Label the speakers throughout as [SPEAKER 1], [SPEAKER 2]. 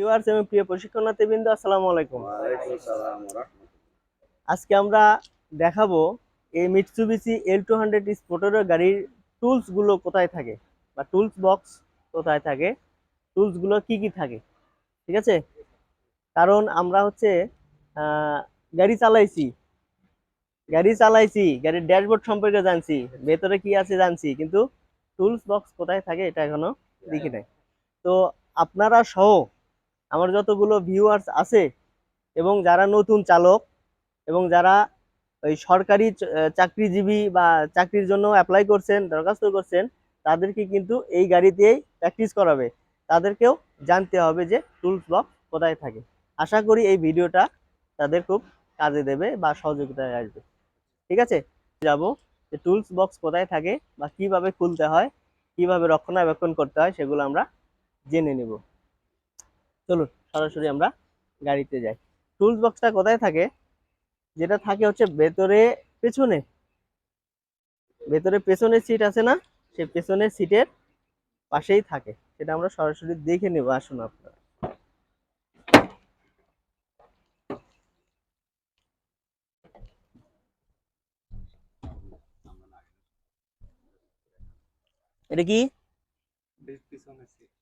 [SPEAKER 1] Viewers এবং প্রিয় প্রশিক্ষণার্থীবৃন্দ, আসসালামু আলাইকুম।
[SPEAKER 2] ওয়ালাইকুম আসসালাম ওয়া রাহমাতুল্লাহ।
[SPEAKER 1] আজকে আমরা দেখাবো এই মিৎসুবিশি L200 স্পোর্টেরো গাড়ির টুলস গুলো কোথায় থাকে বা টুলস বক্স কোথায় থাকে, টুলস গুলো কি কি থাকে। ঠিক আছে, কারণ আমরা গাড়ি চালাইছি গাড়ির ড্যাশবোর্ড সম্পর্কে জানছি, ভেতরে কি আছে জানছি, কিন্তু টুলস বক্স কোথায় থাকে এটা এখনো দেখি নাই। তো আপনারা সহ আমার যতগুলো ভিউয়ার্স আছে এবং যারা নতুন চালক এবং যারা ওই সরকারি চাকরিজীবী বা চাকরির জন্য অ্যাপ্লাই করছেন, দরখাস্ত করছেন, তাদেরকে কিন্তু এই গাড়িতেই প্র্যাকটিস করাবে। তাদেরকেও জানতে হবে যে টুলস বক্স কোথায় থাকে। আশা করি এই ভিডিওটা তাদের খুব কাজে দেবে বা সহযোগিতায় আসবে। ঠিক আছে, যাব যে টুলস বক্স কোথায় থাকে বা কিভাবে খুলতে হয়, কিভাবে রক্ষণাবেক্ষণ করতে হয়, সেগুলো আমরা জেনে নেব। চলুন সরাসরি আমরা গাড়িতে যাই। টুলস বক্সটা কোথায় থাকে? যেটা থাকে হচ্ছে পেছনে পেছনের সিট আছে না, সেই পেছনের সিটের পাশেই থাকে। সেটা আমরা সরাসরি দেখে নেব, আসুন আপনারা। এটা কি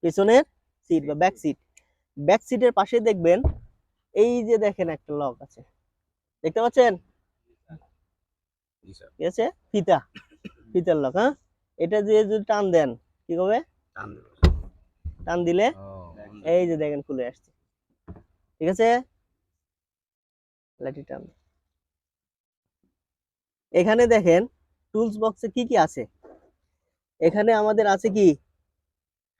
[SPEAKER 1] পেছনের সিট বা ব্যাক সিট। ব্যাক সিটের পাশে দেখবেন, এই যে দেখেন একটা লক আছে, দেখতে পাচ্ছেন? ঠিক আছে, ফিতার লক। হ্যাঁ, এটা দিয়ে যদি টান দেন কি হবে? টান দিলে এই যে দেখেন খুলে আসছে। ঠিক আছে, লাঠি টান। এখানে দেখেন টুলস বক্সে কি কি আছে। এখানে আমাদের আছে কি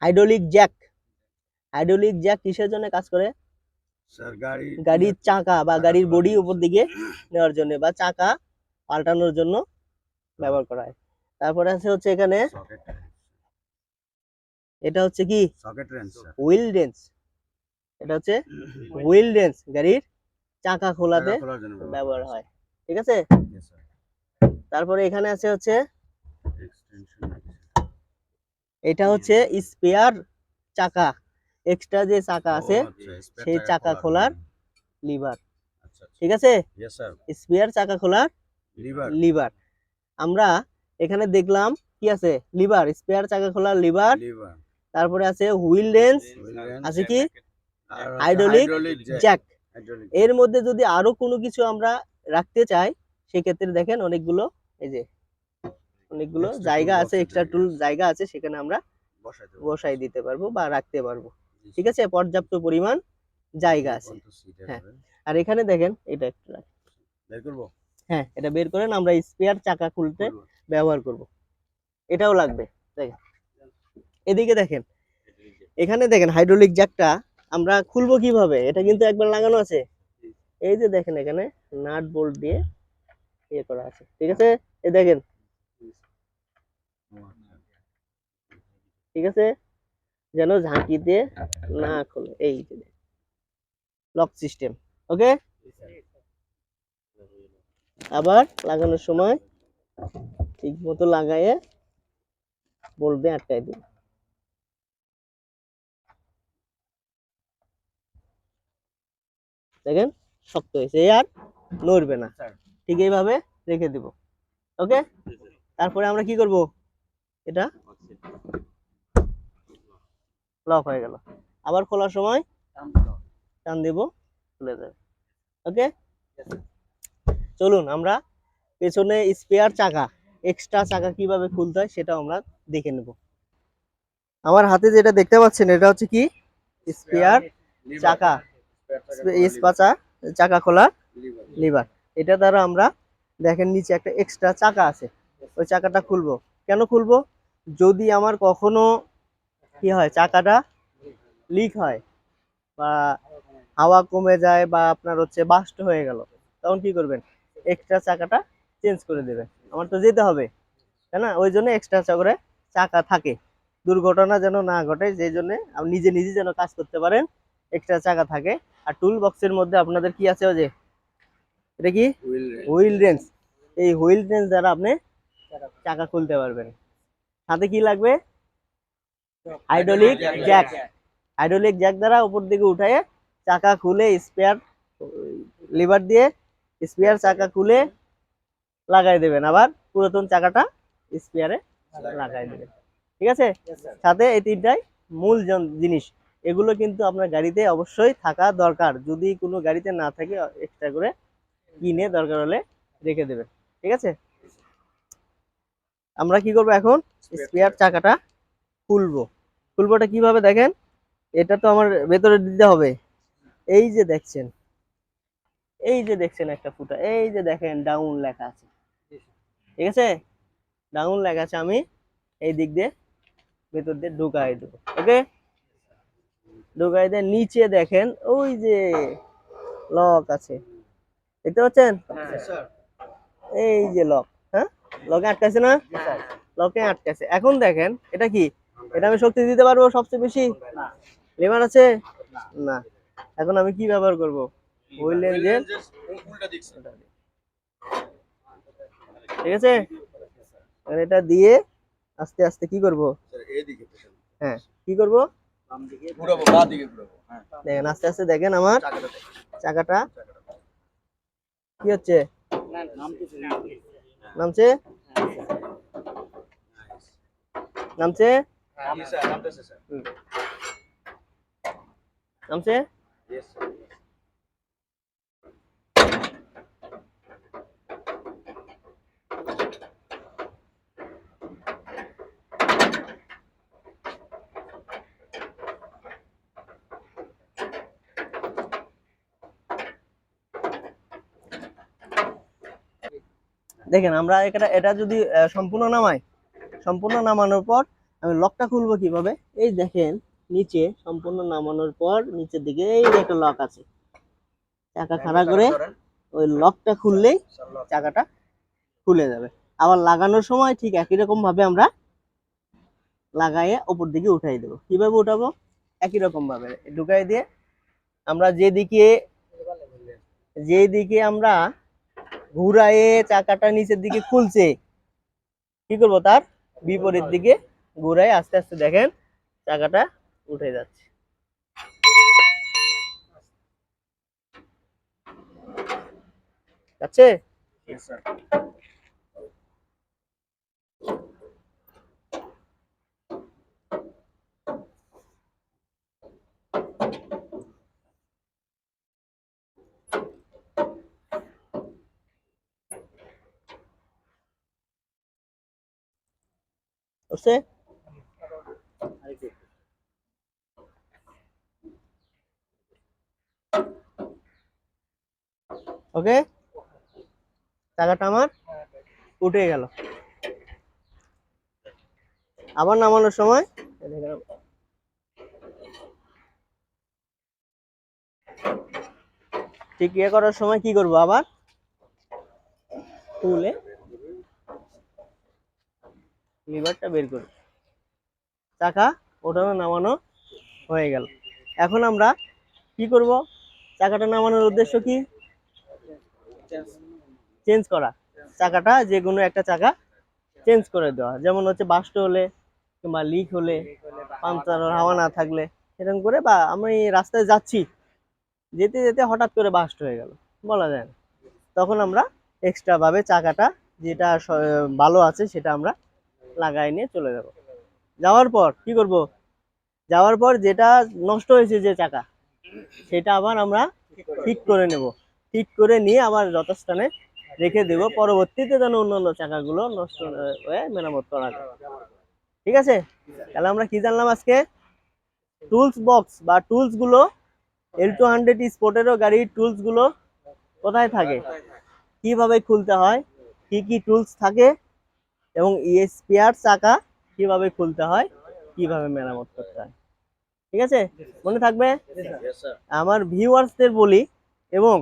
[SPEAKER 1] হাইড্রোলিক জ্যাক কিসের জন্য কাজ করে?
[SPEAKER 2] স্যার
[SPEAKER 1] গাড়ির চাকা বা গাড়ির বডি উপর দিকে নেওয়ার জন্য বা চাকা পাল্টানোর জন্য ব্যবহার করা হয়। তারপরে হচ্ছে এখানে এটা হচ্ছে কি
[SPEAKER 2] সকেট রেঞ্চ,
[SPEAKER 1] হুইল রেঞ্চ। এটা হচ্ছে হুইল রেঞ্চ, গাড়ির চাকা খোলাতে ব্যবহার হয়। ঠিক আছে, তারপরে এখানে আছে হচ্ছে এটা হচ্ছে স্পেয়ার চাকা, এক্সট্রা যে চাকা আছে সেই চাকা খোলার লিভার। ঠিক আছে, স্পেয়ার চাকা খোলার লিভার। আমরা এখানে দেখলাম কি আছে, লিভার, স্পেয়ার চাকা খোলার লিভার। তারপরে আছে হুইল রেঞ্চ, আছে কি হাইড্রোলিক জ্যাক। এর মধ্যে যদি আরো কোনো কিছু আমরা রাখতে চাই, সেক্ষেত্রে দেখেন অনেকগুলো, এই যে অনেকগুলো জায়গা আছে, এক্সট্রা টুল জায়গা আছে, সেখানে আমরা বসাই দিতে পারবো বা রাখতে পারবো। ঠিক আছে, পর্যাপ্ত পরিমাণ জায়গা আছে। হ্যাঁ, আর এখানে দেখেন এটা একটু বের করব। হ্যাঁ, এটা বের করেন, আমরা স্পেয়ার চাকা খুলতে ব্যবহার করব। এটাও লাগবে। দেখেন এদিকে দেখেন, এখানে দেখেন হাইড্রোলিক জ্যাকটা আমরা খুলবো কিভাবে? এটা কিন্তু একবার লাগানো আছে। এই যে দেখেন এখানে নাট বোল্ট দিয়ে ইয়ে করা আছে। ঠিক আছে, এই দেখেন। ঠিক আছে, যেন ঝাঁকিতে না খোলে। এই যে লক সিস্টেম। ওকে, আবার লাগানোর সময় ঠিক মতো লাগায়ে বোল্ট দিয়ে আটকাই দিন। দেখেন শক্ত হয়েছে, আর নড়বে না। ঠিক এইভাবে রেখে দিব। ওকে, তারপরে আমরা কি করব? এটা লক হয়ে গেল। আবার খোলার সময় টান দেব, খুলে যাবে। ওকে, চলুন আমরা পেছনে স্পেয়ার চাকা, এক্সট্রা চাকা কিভাবে খুলতে হয় সেটা আমরা দেখে নেব। আমার হাতে যেটা দেখতে পাচ্ছেন, এটা হচ্ছে কি স্পেয়ার চাকা, চাকা খোলা লিভার। এটা দ্বারা আমরা দেখেন নিচে একটা এক্সট্রা চাকা আছে, ওই চাকাটা খুলবো। কেন খুলবো? যদি আমার কখনো কি হয়, চাকাটা লিক হয় বা হাওয়া কমে যায় বা আপনার বাস্ট হয়ে গেল, তখন কি করবেন? এক্সট্রা চাকাটা চেঞ্জ করে দেবেন। আমার তো যেতে হবে, তাই না? ওই জন্য এক্সট্রা করে চাকা থাকে, দুর্ঘটনা যেন না ঘটে, সেই জন্য আপনি নিজে নিজে যেন কাজ করতে পারেন, এক্সট্রা চাকা থাকে। আর টুল বক্সের মধ্যে আপনাদের কি আছে? ওই যে এটা কি হুইল রেঞ্চ। এই হুইল রেঞ্চ দ্বারা আপনি চাকা খুলতে পারবেন। সাথে কি লাগবে? Hydraulic Jack. হাইড্রোলিক জ্যাক দ্বারা উপর দিকে উঠায়ে চাকা খুলে স্পেয়ার লিভার দিয়ে স্পেয়ার চাকা খুলে লাগাই দেবেন, আবার পুরাতন চাকাটা স্পেয়ারে লাগাই দেবেন। ঠিক আছে, সাথে এই তিনটাই মূল জিনিস। এগুলো কিন্তু আপনার গাড়িতে অবশ্যই থাকা দরকার। যদি কোনো গাড়িতে না থাকে এক্সট্রা করে কিনে দরকার হলে রেখে দেবেন। ঠিক আছে, আমরা কি করব এখন, স্পেয়ার চাকাটা খুলবো। খুলবোটা কিভাবে দেখেন, এটা তো আমার ভেতরে দিতে হবে। এই যে দেখছেন, এই যে দেখছেন একটা ফুটা, এই যে দেখেন ডাউন লেখা আছে। ঠিক আছে, ডাউন লেখা আছে, আমি এই দিক দিয়ে ভেতর দিয়ে ঢুকাই দেবো। ওকে, ঢুকাই দিয়ে নিচে দেখেন ওই যে লক আছে, দেখতে পাচ্ছেন? এই যে লক, হ্যাঁ লকে আটকাছে না, লকে আটকাছে। এখন দেখেন এটা কি, এটা আমি শক্তি দিতে পারবো সবচেয়ে বেশি? লিভার আছে না। এখন আমি কি ব্যবহার করব, হুইল রেঞ্জের উল্টা দিক। ঠিক আছে, এটা দিয়ে আস্তে আস্তে কি করব, হ্যাঁ কি করব, দেখেন আস্তে আস্তে দেখেন আমার চাকাটা কি হচ্ছে, নামছে, নামছে, নামছে। দেখেন আমরা এটা যদি সম্পূর্ণ নামাই, সম্পূর্ণ নামানোর পর আমি লকটা খুলবো কিভাবে, এই দেখেন নিচে সম্পূর্ণ নামানোর পর নিচের দিকে এই যে একটা লক আছে, চাকা খাড়া করে ওই লকটা খুললেই চাকাটা খুলে যাবে। আবার লাগানোর সময় ঠিক একই রকম ভাবে আমরা লাগাইয়ে উপর দিকে উঠাই দেবো। কিভাবে উঠাবো, একই রকম ভাবে ঢুকাই দিয়ে আমরা যেদিকে আমরা ঘুরাইয়ে চাকাটা নিচের দিকে খুলছে, কি করবো তার বিপরীত দিকে ঘুরাই আস্তে আস্তে দেখেন চাকাটা উঠে যাচ্ছে। যাচ্ছে, বুঝছে? ওকে, চাকাটা আমার উঠে গেল। আবার নামানোর সময় ঠিক ইয়ে করার সময় কি করব, আবার তুলে লিভারটা বের করব, চাকা ওঠানো নামানো হয়ে গেল। এখন আমরা কি করব, চাকাটা নামানোর উদ্দেশ্য কি, চেঞ্জ করা। চাকাটা যে কোনো একটা চাকা চেঞ্জ করে দেওয়া, যেমন হচ্ছে বাস্ট হলে কিংবা লিক হলে, পাংচার হাওয়া না থাকলে এরকম করে, বা আমি রাস্তায় যাচ্ছি যেতে যেতে হঠাৎ করে বাস্ট হয়ে গেল, বলা যায় না, তখন আমরা এক্সট্রা ভাবে চাকাটা যেটা ভালো আছে সেটা আমরা লাগাই নিয়ে চলে যাব। যাওয়ার পর কি করব, যাওয়ার পর যেটা নষ্ট হয়েছে যে চাকা, সেটা আবার আমরা ঠিক করে নেব। ঠিক করে নিয়ে আবার যথাস্থানে রেখে দেব, পরবর্তীতে যেন অন্যান্য চাকাগুলো নষ্ট হয়ে মেরামত করা যায়। ঠিক আছে, তাহলে আমরা কি জানলাম আজকে, টুলস বক্স বা টুলস গুলো, L200 স্পোর্টেরও গাড়ির টুলস গুলো কোথায় থাকে, কিভাবে খুলতে হয়, কি কি টুলস থাকে, এবং স্পেয়ার চাকা কিভাবে খুলতে হয়, কিভাবে মেরামত করতে হয়। ঠিক আছে, মনে থাকবে। আমার ভিউয়ার্সদের বলি, এবং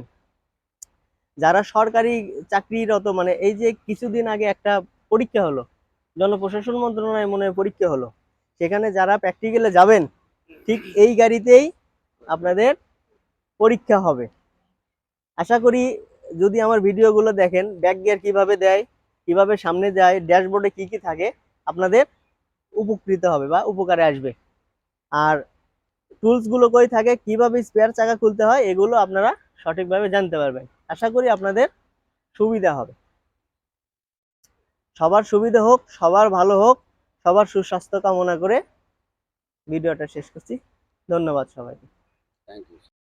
[SPEAKER 1] যারা সরকারি চাকরিরত, মানে এই যে কিছুদিন আগে একটা পরীক্ষা হলো, জনপ্রশাসন মন্ত্রণালয়ে মনে হয় পরীক্ষা হলো, সেখানে যারা প্র্যাকটিক্যালে যাবেন ঠিক এই গাড়িতেই আপনাদের পরীক্ষা হবে। আশা করি যদি আমার ভিডিওগুলো দেখেন, ব্যাক গিয়ার কিভাবে দেয়, কিভাবে সামনে যায়, ড্যাশবোর্ডে কি কি থাকে, আপনাদের উপকৃত হবে বা উপকারে আসবে। আর টুলস গুলো কই থাকে, কিভাবে স্পেয়ার চাকা খুলতে হয়, এগুলো আপনারা সঠিকভাবে জানতে পারবেন। আশা করি আপনাদের সুবিধা হবে। সবার সুবিধা হোক, সবার ভালো হোক, সবার সুস্বাস্থ্য কামনা করে ভিডিওটা শেষ করছি। ধন্যবাদ সবাইকে।
[SPEAKER 2] Thank you.